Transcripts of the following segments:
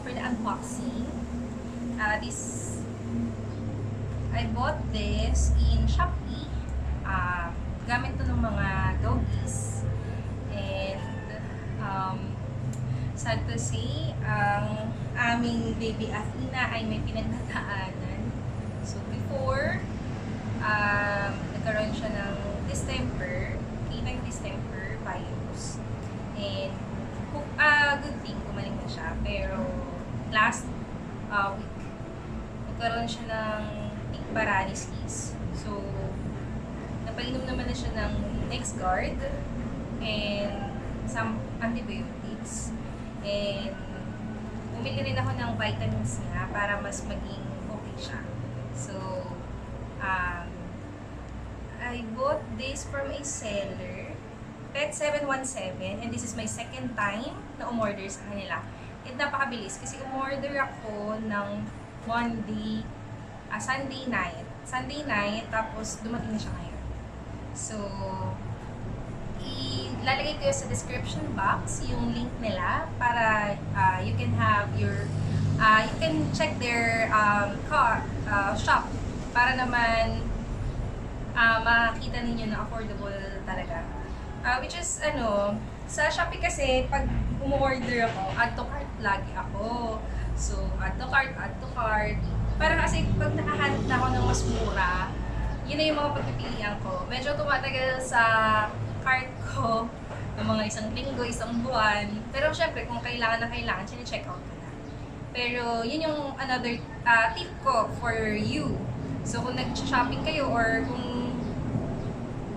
for the unboxing. This I bought this in Shopee. Gamit to ng mga doggies. And sad to say, ang aming baby Athena ay may pinagdadaanan. So before, nagkaroon siya ng distemper, canine distemper virus. And good thing, gumaling na siya. Pero last week, nagkaroon siya ng tick paralysis. So, napainom naman na siya ng NexGard and some antibiotics. And bumili rin ako ng vitamins niya para mas maging okay siya. So, I bought this from a seller, Pet717, and this is my second time na umorder sa kanila. At napakabilis kasi umorder ako ng Sunday night, tapos dumating na siya ngayon. So, ilalagay ko sa description box yung link nila para you can have your you can check their shop para naman makita ninyo na affordable talaga. Which is sa Shopee kasi pag umu-order ako, add to cart lagi ako. So, add to cart. Para kasi pag nakahanap na ako ng mas mura, yun na yung mga pagpipilian ko. Medyo tumatagal sa cart ko ng mga isang linggo, isang buwan. Pero syempre, kung kailangan na kailangan, sine-check out ko na. Pero yun yung another tip ko for you. So, kung nag-shopping kayo or kung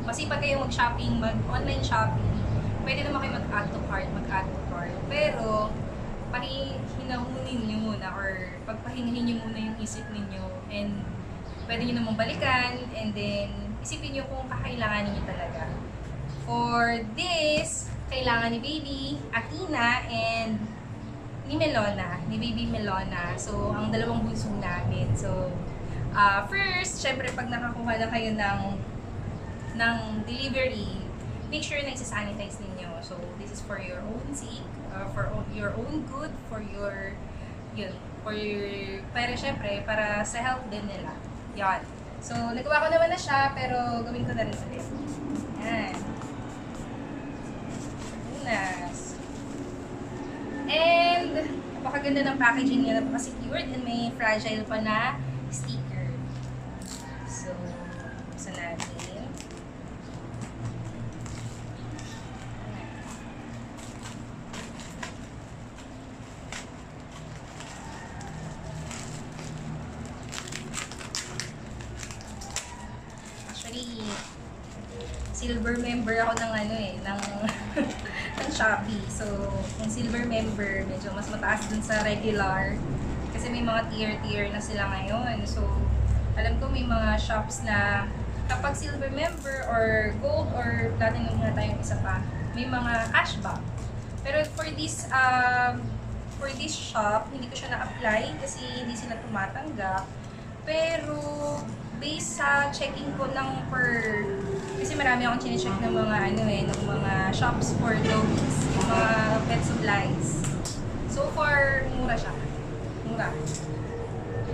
masipag kayo mag-shopping, mag-online shopping, pwede naman kayo mag-add to cart. Pero, pahinahunin nyo muna or pagpahingahin nyo muna yung isip ninyo and pwede nyo namang balikan and then isipin nyo kung kakailangan niyo talaga. For this, kailangan ni Baby Athena and ni Baby Melona. So, ang dalawang bunso namin. So, first, syempre pag nakakuha na kayo ng delivery, make sure na isa-sanitize ninyo. So, this is for your own sake, for your own good, pero syempre, para sa health din nila. Yan. So, nagawa ko naman na siya, pero gawin ko na rin ulit. Yan. Nice. And, napakaganda ng packaging niya, napaka-secured, and may fragile pa na sticker. So, buksan natin. Silver member ako ng ng Shopee. So, kung silver member, medyo mas mataas dun sa regular. Kasi may mga tier na sila ngayon. So, alam ko may mga shops na kapag silver member or gold or platinum na tayong isa pa, may mga cashback. Pero for this shop, hindi ko siya na-apply kasi hindi sila tumatanggap. Pero, based sa checking ko kasi marami akong chine-check ng mga ng mga shops for dogs, mga pet supplies. So far, mura siya. Mura.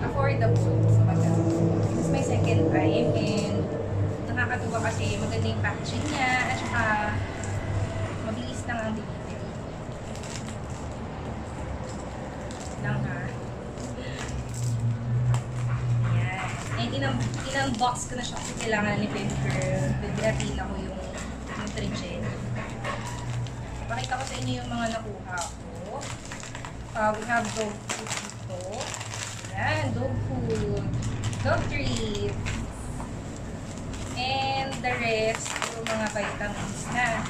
Affordable. This is my second time and nakakatuwa kasi maganda yung packaging niya at saka mabilis lang ang delivery. Lang ha. In-unbox ko na siya kasi kailangan ni Baby Girl. Baby Athena ko yung nutrition. Pakita ko sa inyo yung mga nakuha ko. We have dog food dito. Ayan, dog food. Dog treats. And the rest, yung mga vitamins na.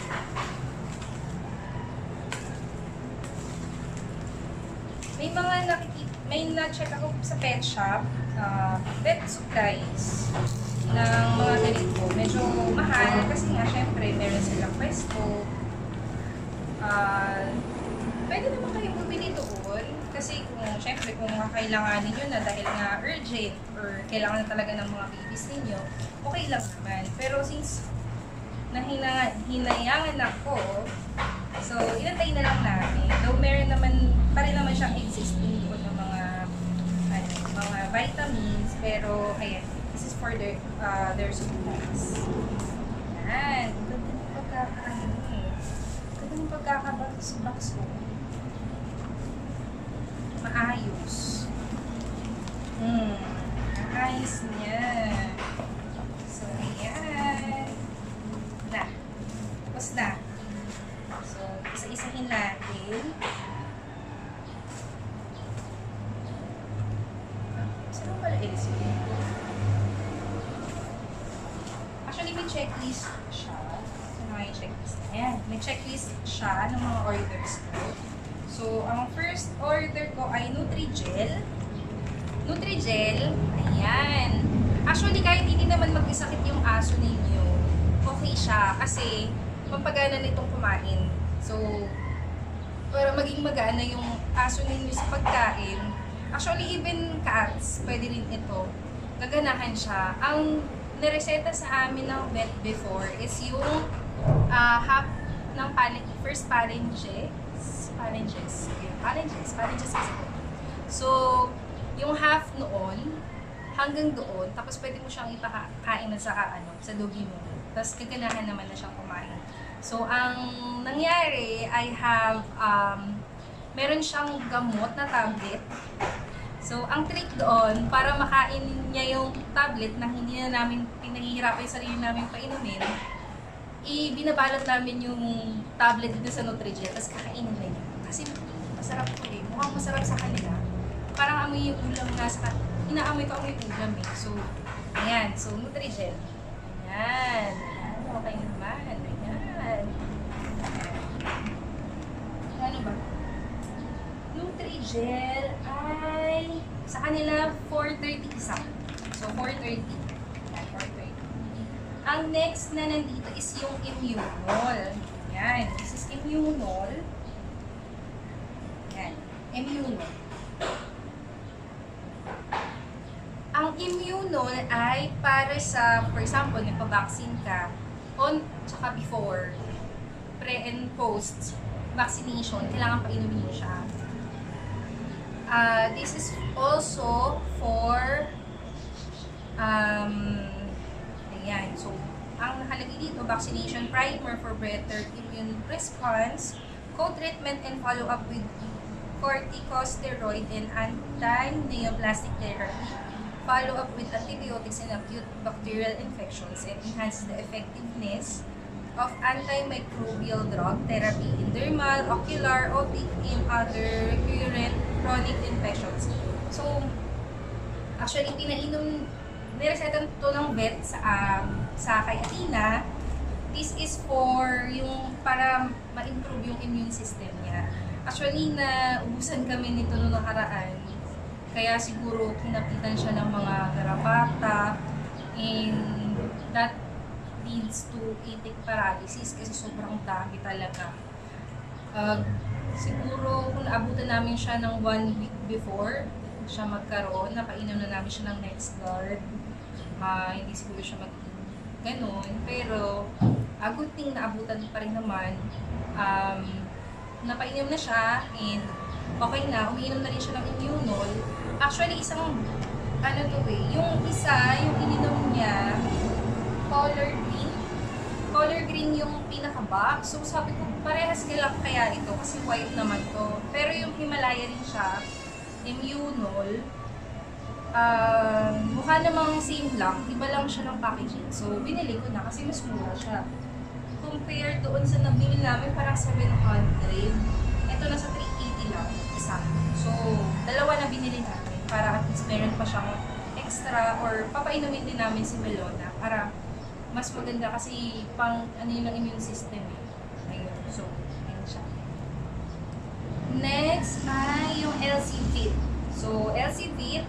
May na-check ako sa pet shop. Pet supplies ng mga ganito. Medyo mahal kasi nga syempre meron silang pwesto. Pwede naman kayong bumili doon kasi syempre kung kakailanganin nyo na dahil nga urgent or kailangan na talaga ng mga babies ninyo, okay lang naman. Pero since hinayangan ako, so inantay na lang namin. Though meron naman pa rin naman siya existing doon ng mga vitamins, pero ayan, this is for their supplies. Yan, ganda ng pagkakaano eh. Ganda ng pagkakabox ko. Maayos. Ayos niya. So, ayan. Tapos na. So, isa-isahin natin. Saan pala ilisihin? Actually, may checklist siya. Ano nga yung checklist? Ayan. May checklist siya ng mga orders ko. So, ang first order ko ay Nutri-Gel. Nutri-Gel, ayan. Actually, kahit hindi naman mag-isakit yung aso ninyo, okay siya. Kasi, pampagana nitong kumain. So, para maging magana yung aso ninyo sa pagkain, actually, even cats, pwede rin ito. Gaganahan siya. Ang nireseta sa amin ng vet before is yung half ng first phalanges kasi. So, yung half noon, hanggang doon, tapos pwede mo siyang ipakain na sa doggy mo. Tapos gaganahan naman na siyang kumain. So, ang nangyari, I have, meron siyang gamot na tablet. So, ang trick doon, para makain niya yung tablet na hindi na namin pinahihirapan yung sarili namin painumin, binabalot namin yung tablet dito sa Nutri-Gel, tapos kakainin na niya. Kasi masarap ko eh. Mukhang masarap sa kanila. Parang amoy yung ulam inaamoy ko amoy yung ulam eh. So, ayan. So, Nutri-Gel. Ayan. Okay naman. Ayan. Ano ba? Nutri-Gel ay sa kanila 430 isa. So, 430. Ayan, 430. Ang next na nandito is yung Immunol. Ayan. This is Immunol. Ayan. Immunol. Ang Immunol ay para sa, for example, nagpa-vaccine ka, tsaka before, pre and post vaccination, kailangan painumin mo siya. This is also for, ayan, so, ang nakalagay dito, vaccination primer for better immune response, co-treatment and follow-up with corticosteroid and anti-neoplastic therapy, follow-up with antibiotics and acute bacterial infections, and enhance the effectiveness of antimicrobial drug therapy in dermal, ocular, otic, and other recurrent chronic infections. So, actually, niresetan to ng vet sa kay Athena. This is for para ma-improve yung immune system niya. Actually, naubusan kami nito noong nakaraan. Kaya siguro kinapitan siya ng mga garapata, and that leads to itic paralysis kasi sobrang dami talaga. Siguro kung naabutan namin siya ng 1 week before siya magkaroon, napainom na namin siya ng next guard. Hindi siguro siya magiging ganun. Pero, good thing naabutan pa rin naman. Napainom na siya, and okay na, umiinom na rin siya ng Immunol. Actually, yung ininom niya, color green. Color green yung pinaka-box. So, sabi ko, parehas kaya ito, kasi white naman to. Pero yung Himalaya rin siya, Immunol, mukha namang same lang, iba lang siya ng packaging. So, binili ko na kasi mas mura siya. Compared doon sa nabili namin, parang 700. Ito nasa 380 lang, isa. So, dalawa na binili namin para at least meron pa siyang extra, or papainumin din namin si Melona para mas maganda kasi pang yun ang immune system eh. Ayun. So, ayun siya. Next ay yung LC Fit. So, LC Fit,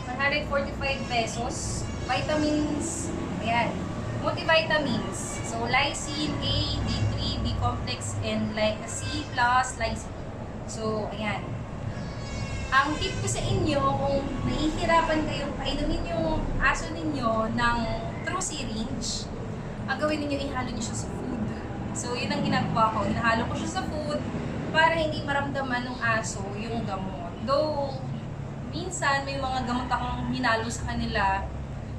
145 pesos. Vitamins, ayan. Multivitamins. So, lysine, A, D3, B-complex, and C plus lysine. So, ayan. Ang tip ko sa inyo, kung nahihirapan kayong painumin yung aso ninyo ng through syringe, ang gawin ninyo, ihalo nyo siya sa food. So, yun ang ginagawa ko. Inahalo ko siya sa food, para hindi maramdaman ng aso yung gamot. Though, minsan may mga gamot akong hinalo sa kanila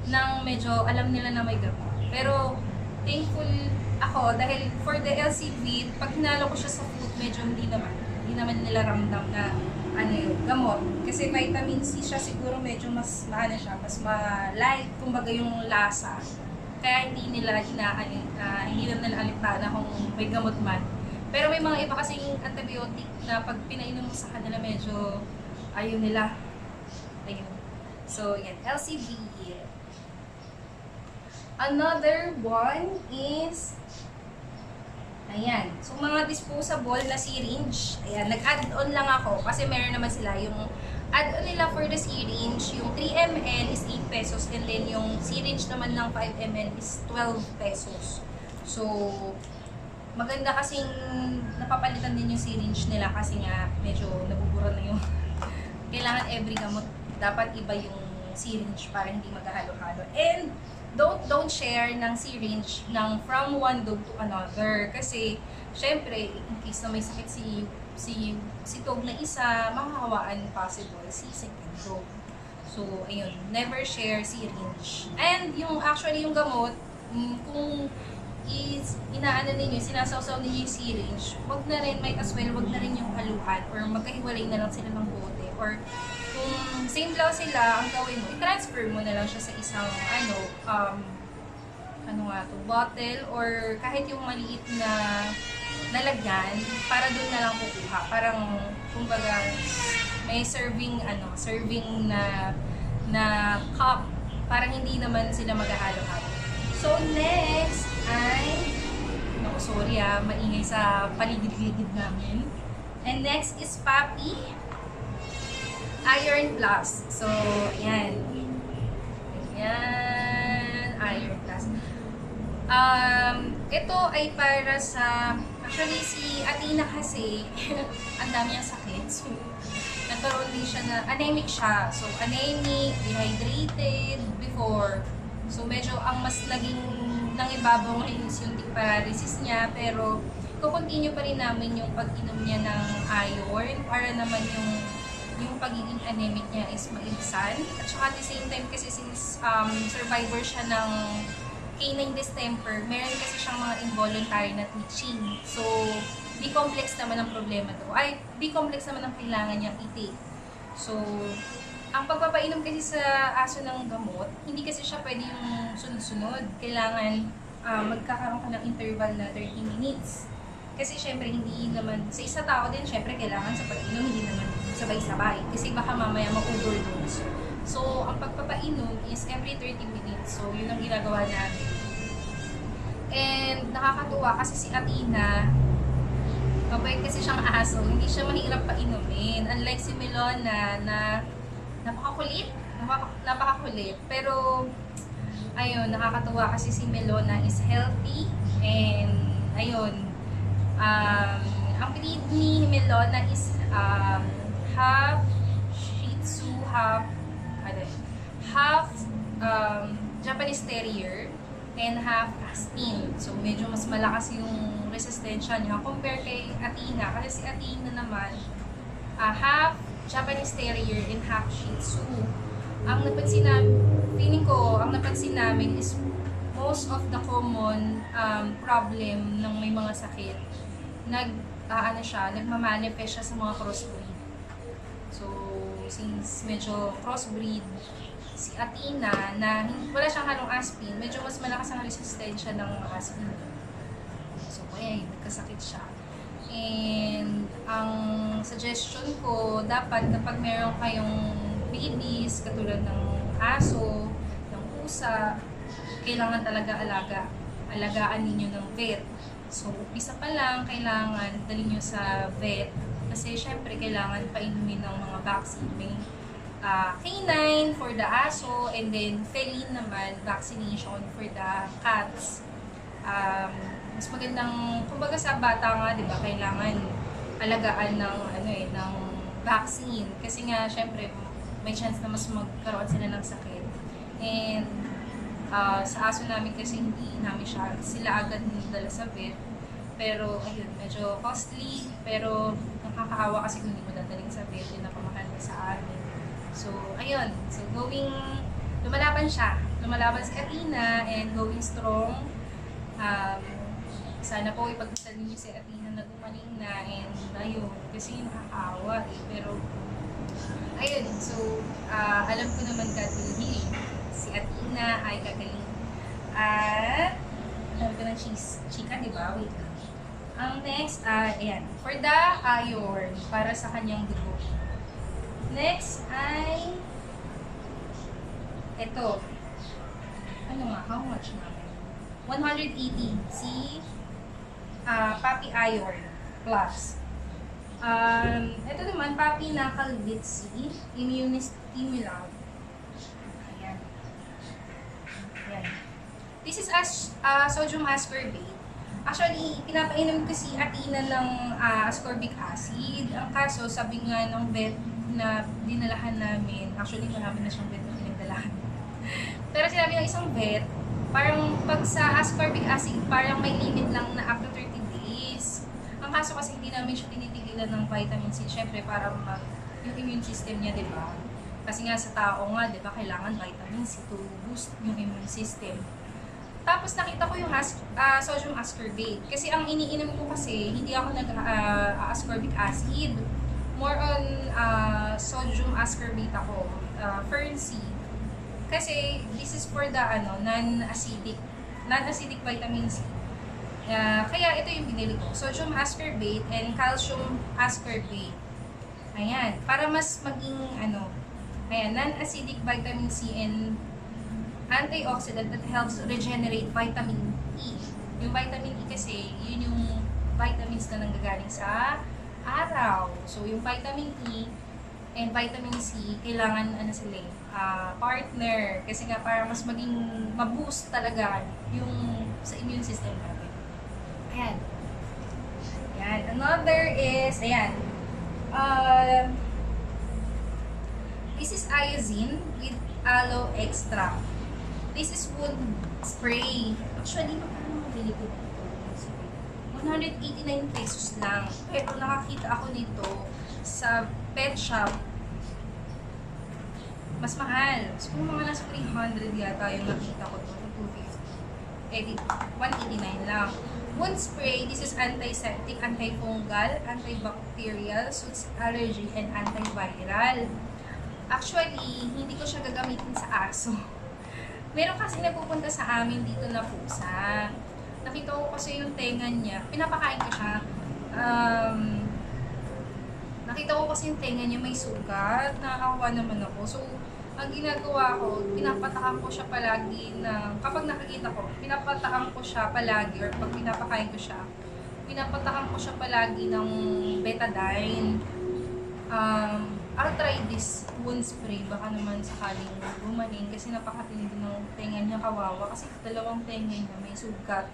nang medyo alam nila na may gamot. Pero, thankful ako dahil for the LCV, pag hinalo ko siya sa food, medyo hindi naman nila ramdam na ano yung gamot. Kasi vitamin C siya, siguro medyo mas maano siya, mas ma-light, kumbaga yung lasa. Kaya hindi nila hindi nila alintana kung may gamot man. Pero may mga iba kasing antibiotic na pag pinainom mo sa kanila medyo ayaw nila. Ayun. So, yan. LCV. Another one is ayan. So, mga disposable na syringe. Ayan, nag-add-on lang ako kasi meron naman sila. Yung add-on nila for the syringe, yung 3 ml is 8 pesos and then yung syringe naman ng 5 ml is 12 pesos. So, maganda kasing napapalitan din yung syringe nila kasi nga medyo nabubura na yung kailangan every gamot. Dapat iba yung syringe para hindi maghahalo-halo. And don't share ng syringe from one dog to another kasi syempre in case na may sakit si dog na isa, makakawaan possible si second dog. So ayun, never share syringe. And yung actually yung gamot, kung inaano ninyo, sinasawsaw ninyo yung syringe, wag na rin, might as well, wag na rin yung haluan or magkahiwalay na lang sila ng bote or kung same lang sila, ang gawin mo, i-transfer mo na lang siya sa isang bottle or kahit yung maliit na nalagyan para doon na lang kukuha. Parang kumbaga may serving na cup para hindi naman sila maghahalo-halo. So next ay maingay sa paligid-ligid namin. And next is Puppy Iron Plus. So, ayan. Ayan, Iron Plus. Ito ay para sa, actually si Athena kasi, ang dami niyang sakit. So, nagkaroon din siya na, anemic siya. So, anemic, dehydrated before. So, medyo ang mas naging nangibabaw ngayon is yung tick paralysis niya. Pero, kukontinue pa rin namin yung pag-inom niya ng iron para naman yung pagiging anemic niya is maibsan. At saka at the same time kasi since survivor siya ng canine distemper, meron kasi siyang mga involuntary na twitching. So, B-complex naman ang problema to. B-complex naman ang kailangan niyang i-take. So, ang pagpapainom kasi sa aso ng gamot, hindi kasi siya pwede yung sunod-sunod. Kailangan magkakaroon ka ng interval na 30 minutes. Kasi syempre hindi naman, sa isa tao din syempre kailangan sa pag-inom hindi naman sabay-sabay. Kasi baka mamaya ma-overdose. So, ang pagpapainom is every 30 minutes. So, yun ang ginagawa namin. And nakakatuwa kasi si Athena, mabait kasi siyang aso, hindi siya mahirap painumin. Unlike si Melona na napakakulit. Pero, ayun, nakakatuwa kasi si Melona is healthy. And, ayun, ang breed ni Melona is half Shih Tzu, half Japanese Terrier, and half Aspin. So, medyo mas malakas yung resistensya niya compare kay Athena. Kasi si Athena naman, half Japanese Terrier and half Shih Tzu. Ang napansin namin is most of the common problem ng may mga sakit nagmamanifest siya sa mga crossbreed. So, since medyo crossbreed si Athena na wala siyang halong Aspin, medyo mas malakas ang resistensya ng Aspin. So, kaya nagkasakit siya. And ang suggestion ko, dapat kapag meron kayong babies, katulad ng aso, ng pusa, kailangan talaga alagaan ninyo ng vet. So, umpisa pa lang, kailangan dalhin nyo sa vet. Kasi, syempre, kailangan painumin ng mga vaccine. May canine for the aso, and then feline naman, vaccination for the cats. Mas magandang, kumbaga sa bata nga, di ba, kailangan alagaan ng vaccine. Kasi nga, syempre, may chance na mas magkaroon sila ng sakit. And, sa aso namin kasi hindi namin sila agad nidala sa vet. Pero, ayun, medyo costly. Pero, nakakaawa kasi kung hindi mo dadaling sa vet, yun na pamahal mo sa amin. So, ayun. So, lumalaban siya. Lumalaban si Athena and going strong. Sana po ipagdasal niyo si Athena na gumaling na and ayun, kasi nakakaawa eh. Pero, ayun, so, alam ko naman God will heal. Si Athena ay gagaling. At, alam ko ng chika, di ba? Wait lang. Ang next, ayan, for the iron, para sa kanyang dugo. Next ay, ito. Ano nga, how much naman? 180. Si Puppy Iron Plus. Ito naman, Puppy Knuckle Bitsy Immune Stimulant. Ayan. Ayan. This is sodium ascorbate. Actually, pinapainom ko si Athena ng ascorbic acid. Ang kaso, sabi nga ng vet na dinalahan namin, actually marami na siyang vet na pinagdalahan. Pero sinabi ng isang vet, parang pag sa ascorbic acid, parang may limit lang na up to 30 days. Ang kaso kasi hindi namin siya tinitigilan ng vitamin C, syempre para yung immune system niya, di ba? Kasi nga sa tao nga, di ba, kailangan vitamin C to boost yung immune system. Tapos nakita ko yung sodium ascorbate. Kasi ang iniinom ko kasi, hindi ako nag-ascorbic acid. More on sodium ascorbate ako, fern C. Kasi this is for the non-acidic vitamin C. Kaya ito yung binili ko. Sodium ascorbate and calcium ascorbate. Ayan. Para mas maging ayan, non-acidic vitamin C and antioxidant that helps regenerate vitamin E. Yung vitamin E kasi, yun yung vitamins na nanggagaling sa araw. So, yung vitamin E and vitamin C, kailangan partner. Kasi nga para mas maging maboost talaga yung sa immune system natin. Ayan. Ayan. Another is, ayan. This is iodine with aloe extract. This is wood spray. Actually, magkano mabili ko dito? 189 pesos lang. Pero nakakita ako nito sa pet shop. Mas mahal. Siguro mga nasa 300 yata yung nakita ko to. 250. 189 lang. Wood spray, this is antiseptic, antifungal, antibacterial, suits allergy, and antiviral. Actually, hindi ko siya gagamitin sa aso. Meron kasi nagpupunta sa amin dito na pusa. Nakita ko kasi yung tenga niya. Pinapakain ko siya. Nakita ko kasi yung tenga niya may sugat. Nakakawa naman ako. So, ang ginagawa ko, pinapatakan ko siya palagi kapag nakikita ko, pinapatakan ko siya palagi or pag pinapakain ko siya, pinapatakan ko siya palagi ng betadine. I'll try this wound spray. Baka naman sakaling gumaling kasi napakatindi ng tenga niya, kawawa. Kasi dalawang tenga niya may sugat.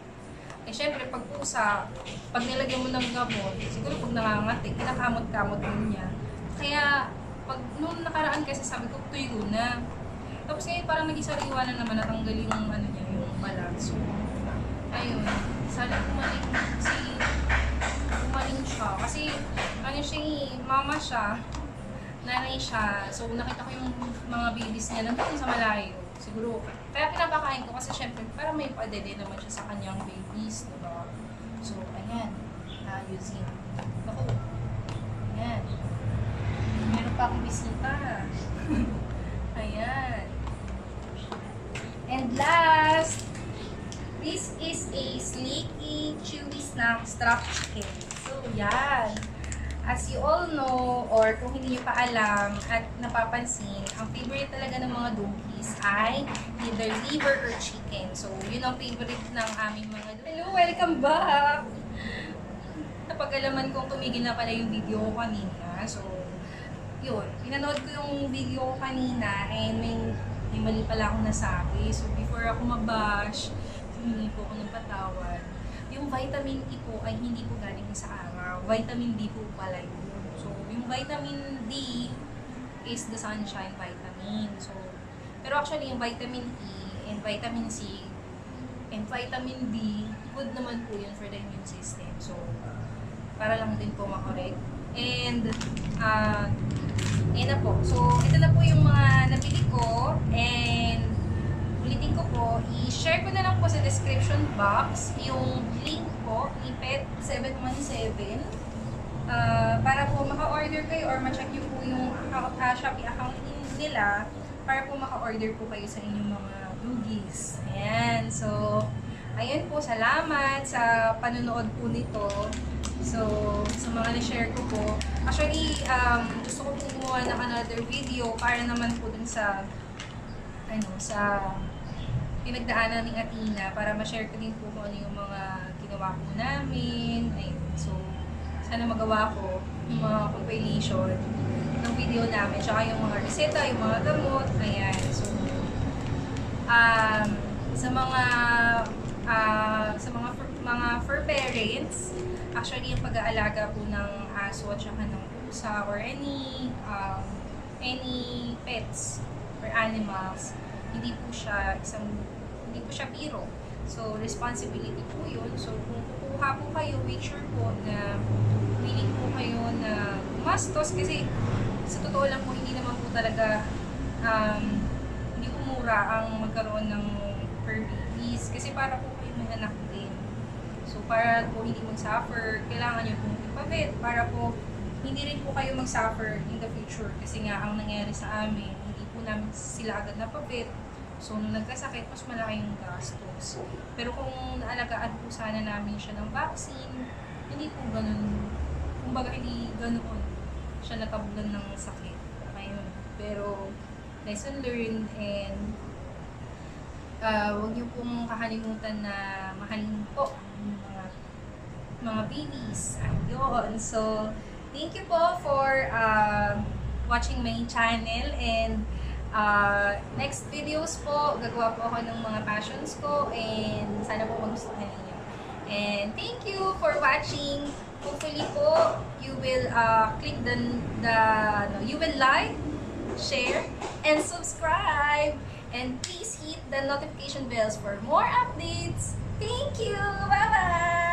Eh syempre, pag pusa, pag nilagyan mo ng gamot, siguro pag nangangatik, kinakamot-kamot din niya. Kaya, nung nakaraan kasi sabi ko, tuyo na. Tapos ngayon parang nag-isariwa na naman natanggal yung niya, yung balat. So, ayun. Sana gumaling siya. Kasi, mama siya, nanay siya. So, nakita ko yung mga babies niya nandun sa malayo. Siguro, kaya pinapakain ko kasi syempre, para may padede naman siya sa kanyang babies, diba? So, ayan. Using. Ako. Ayan. Meron pa akong bisita. Ayan. And last, this is a sleeky, chewy snack strap chicken. So, yan. As you all know, or kung hindi nyo pa alam at napapansin, ang favorite talaga ng mga donkeys ay either liver or chicken. So, yun ang favorite ng aming mga donkeys. Hello! Welcome back! Napag-alaman kong tumigil na pala yung video ko kanina. So, yun. Pinanood ko yung video ko kanina and may mali pala akong nasabi. So, before ako mabash, humingi po ako ng patawad. Yung vitamin E po ay hindi po galing sa araw. Vitamin D po pala yun. So, yung vitamin D is the sunshine vitamin. So, pero actually yung vitamin E and vitamin C and vitamin D good naman po yun for the immune system. So, para lang din po makorek. And, yun na po. So, ito na po yung mga nabili ko. And, ulitin ko po, i-share ko na lang po sa description box yung link po ni Pet717 para po maka-order kayo or ma-check nyo po yung Shopee account nila para po maka-order po kayo sa inyong mga duggies. Ayan. So, ayun po. Salamat sa panonood po nito. So, sa mga na-share ko po. Actually, gusto ko po gumawa ng another video para naman po dun sa sa pinagdaanan ni Athena para ma-share ko din po kung ano yung mga ginawa po namin. Ayun. So, sana magawa ko yung mga compilation ng video namin. Tsaka yung mga reseta, yung mga gamot. Ayan. So, sa mga fur parents, actually yung pag-aalaga po ng aso at saka ng pusa or any pets or animals, hindi po siya biro. So, responsibility po yun. So, kung kukuha po kayo, make sure po na willing po kayo na gumastos kasi sa totoo lang po, hindi naman po talaga hindi po mura ang magkaroon ng furbabies kasi para po kayo may anak din. So, para po hindi mag-suffer, kailangan nyo pong ipabit para po hindi rin po kayo mag-suffer in the future kasi nga ang nangyari sa amin, hindi po namin sila agad napabit. So, nung nagkasakit, mas malaki yung gastos. Pero kung naalagaan po sana namin siya ng vaccine, hindi po ganun. Kumbaga, hindi ganoon siya natabunan ng sakit. Ayun. Pero, lesson learned and huwag niyo pong kakalimutan na mahalin po ang mga babies. Ayun. So, thank you po for watching my channel and next videos po, gagawa po ako ng mga passions ko and sana po magustuhan ninyo. And thank you for watching. Hopefully po, you will click you will like, share, and subscribe. And please hit the notification bells for more updates. Thank you! Bye-bye!